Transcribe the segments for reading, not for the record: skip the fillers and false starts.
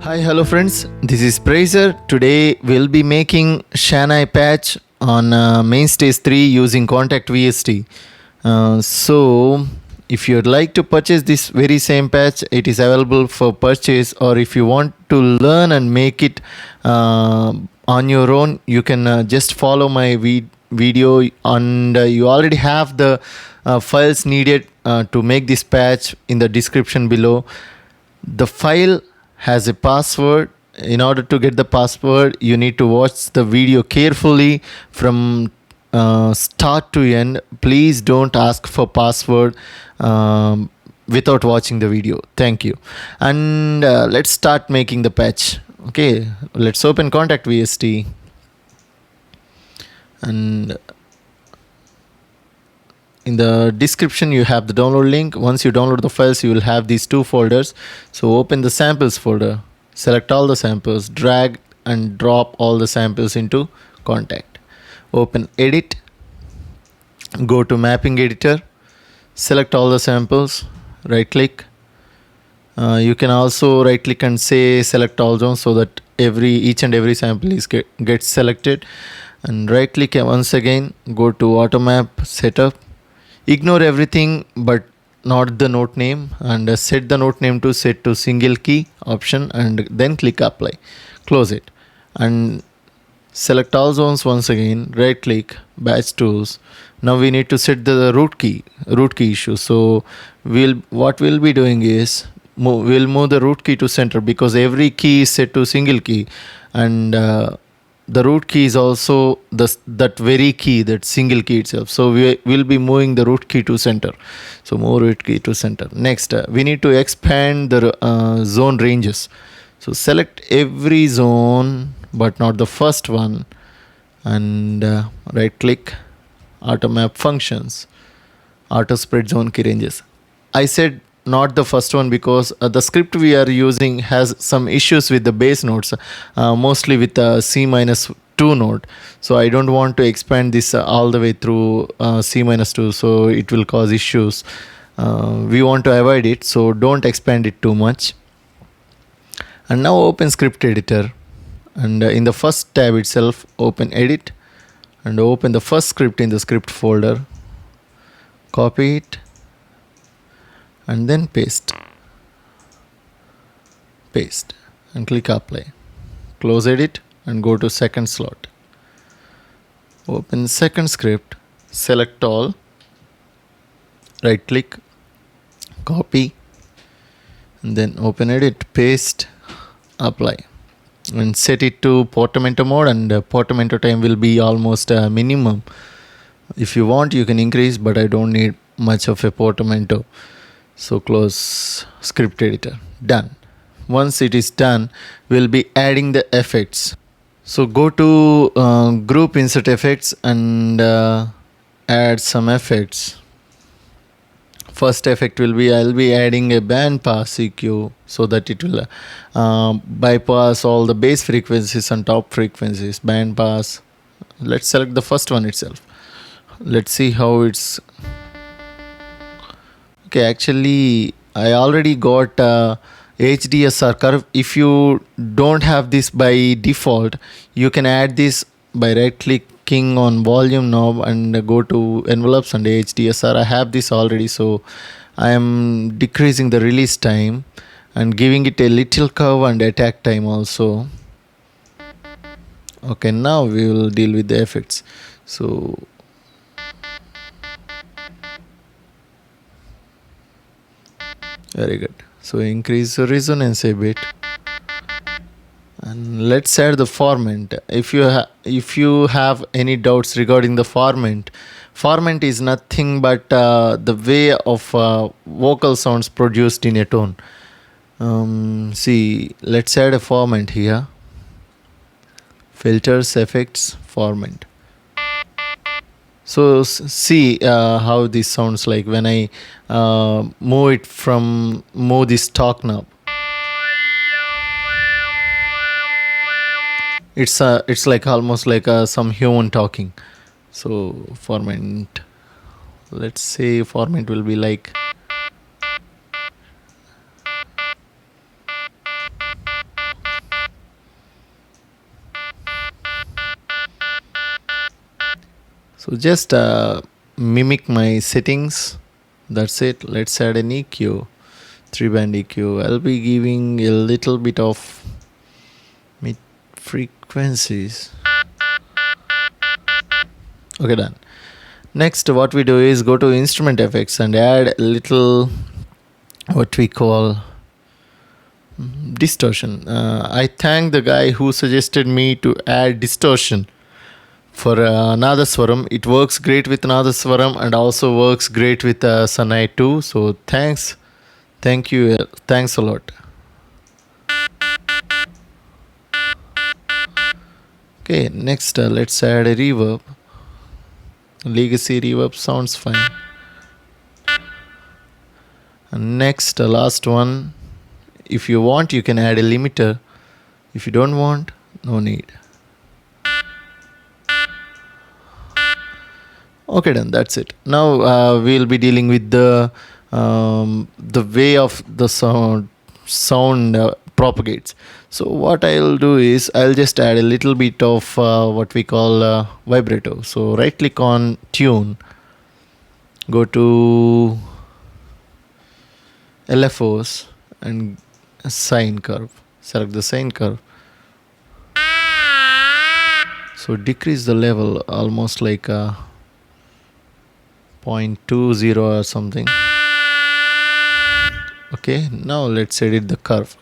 Hi, hello friends. This is Praiser. Today we'll be making Shannai patch on Mainstage 3 using Kontakt VST. So, if you'd like to purchase this very same patch, it is available for purchase. Or if you want to learn and make it on your own, you can just follow my video, and you already have the files needed to make this patch in the description below. The file has a password. In order to get the password, you need to watch the video carefully from start to end. Please don't ask for password without watching the video. Thank you. And let's start making the patch. Okay, let's open Kontakt VST. And in the description you have the download link. Once you download the files, you will have these two folders. So open the samples folder, select all the samples, drag and drop all the samples into Kontakt. Open edit, go to mapping editor, select all the samples, right click. You can also right click and say select all zones, so that each and every sample is gets selected. And right click once again, go to auto map setup. Ignore everything but not the note name, and set the note name to set to single key option, and then click apply. Close it and select all zones once again. Right click, batch tools. Now we need to set the root key issue. So what we'll be doing is we'll move the root key to center, because every key is set to single key, and the root key is also that very key, that single key itself. So we will be moving the root key to center. So move root key to center. Next, we need to expand the zone ranges. So select every zone but not the first one, and right click, auto map functions, auto spread zone key ranges. I said not the first one because the script we are using has some issues with the bass notes, mostly with the C-2 note. So I don't want to expand this all the way through C-2, so it will cause issues. We want to avoid it, so don't expand it too much. And now open script editor, and in the first tab itself, open edit and open the first script in the script folder. Copy it and then paste and click apply. Close edit and go to second slot. Open second script, select all, right click, copy, and then open edit, paste, apply, and set it to portamento mode, and portamento time will be almost minimum. If you want, you can increase, but I don't need much of a portamento. So close script editor. Done. Once it is done, we'll be adding the effects. So go to group insert effects and add some effects. First effect will be, I'll be adding a band pass EQ, so that it will bypass all the bass frequencies and top frequencies. Band pass. Let's select the first one itself. Let's see how it's. Okay, actually I already got HDSR curve. If you don't have this by default, you can add this by right clicking on volume knob and go to envelopes and HDSR. I have this already, so I am decreasing the release time and giving it a little curve and attack time also. Okay, now we will deal with the effects. So very good. So increase the resonance a bit, and let's add the formant. If you have any doubts regarding the formant is nothing but the way of vocal sounds produced in a tone. See, let's add a formant here. Filters, effects, formant. So see how this sounds like when I move this talk knob. It's like almost like some human talking. So formant, let's say formant will be like. So just mimic my settings. That's it. Let's add an EQ, 3-band EQ. I'll be giving a little bit of mid frequencies. Okay, done. Next, what we do is go to instrument effects and add a little what we call distortion. I thank the guy who suggested me to add distortion for Nadaswaram. It works great with Nadaswaram and also works great with Shannai too. So thank you, thanks a lot. Okay, next let's add a reverb. Legacy reverb sounds fine. And next, last one. If you want, you can add a limiter. If you don't want, no need. Okay, done. That's it. Now we'll be dealing with the way of the sound propagates. So what I'll do is I'll just add a little bit of what we call vibrato. So right click on tune, go to LFOs and sine curve. Select the sine curve. So decrease the level almost like 0.20 or something. Okay, now let's edit the curve.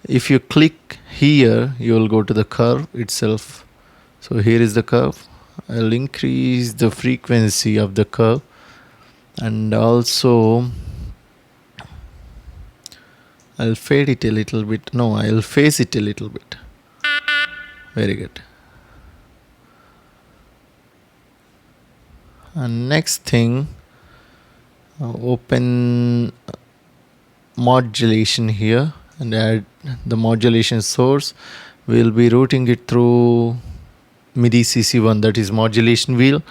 If you click here, you will go to the curve itself. So here is the curve. I'll increase the frequency of the curve and also I'll fade it a little bit. No, I'll phase it a little bit. Very good. And next thing, open modulation here and add the modulation source. We'll be routing it through MIDI CC1, that is modulation wheel.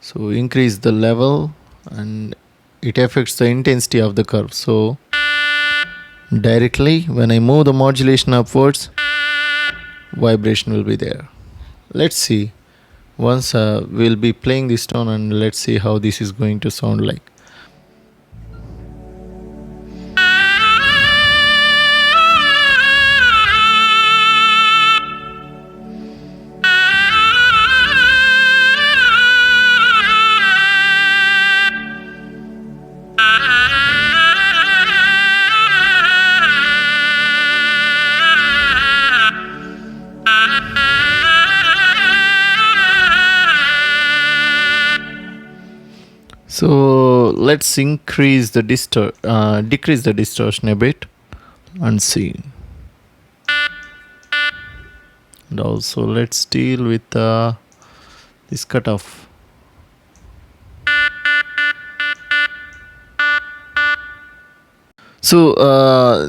So increase the level and it affects the intensity of the curve. So directly when I move the modulation upwards, vibration will be there. Let's see. Once we'll be playing this tone and let's see how this is going to sound like. So let's increase the decrease the distortion a bit and see. And also let's deal with this cutoff. So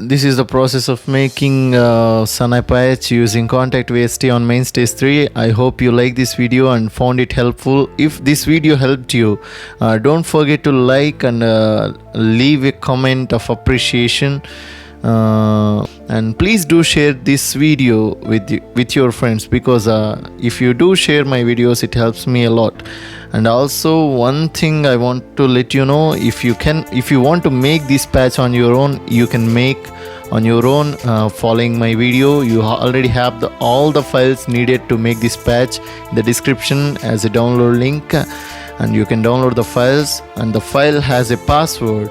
this is the process of making Shannai patch using Kontak VST on Mainstage 3. I hope you like this video and found it helpful. If this video helped you, don't forget to like and leave a comment of appreciation. And please do share this video with your friends, because if you do share my videos, it helps me a lot. And also one thing I want to let you know, if you want to make this patch on your own, you can make on your own following my video. You already have all the files needed to make this patch in the description as a download link, and you can download the files, and the file has a password.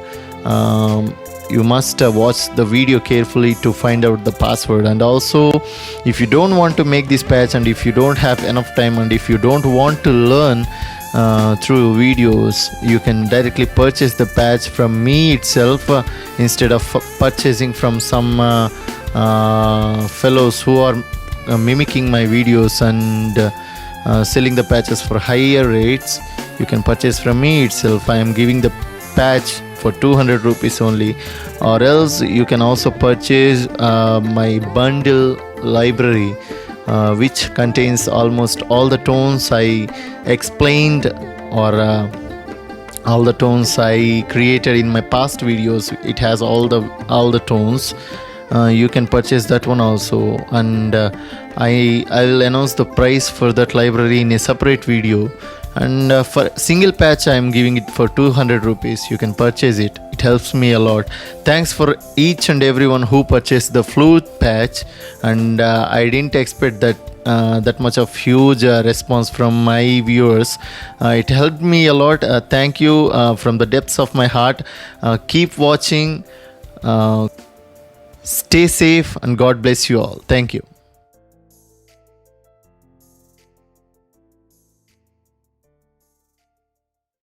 You must watch the video carefully to find out the password. And also, if you don't want to make this patch, and if you don't have enough time, and if you don't want to learn through videos, you can directly purchase the patch from me itself instead of purchasing from some fellows who are mimicking my videos and selling the patches for higher rates. You can purchase from me itself. I am giving the patch for 200 rupees only. Or else you can also purchase my bundle library, which contains almost all the tones I explained, or all the tones I created in my past videos. It has all the tones. You can purchase that one also, and I'll announce the price for that library in a separate video. And for single patch I am giving it for 200 rupees. You can purchase it. It helps me a lot. Thanks for each and everyone who purchased the flute patch. And I didn't expect that much of huge response from my viewers. It helped me a lot. Thank you from the depths of my heart. Keep watching. Stay safe and God bless you all. Thank you.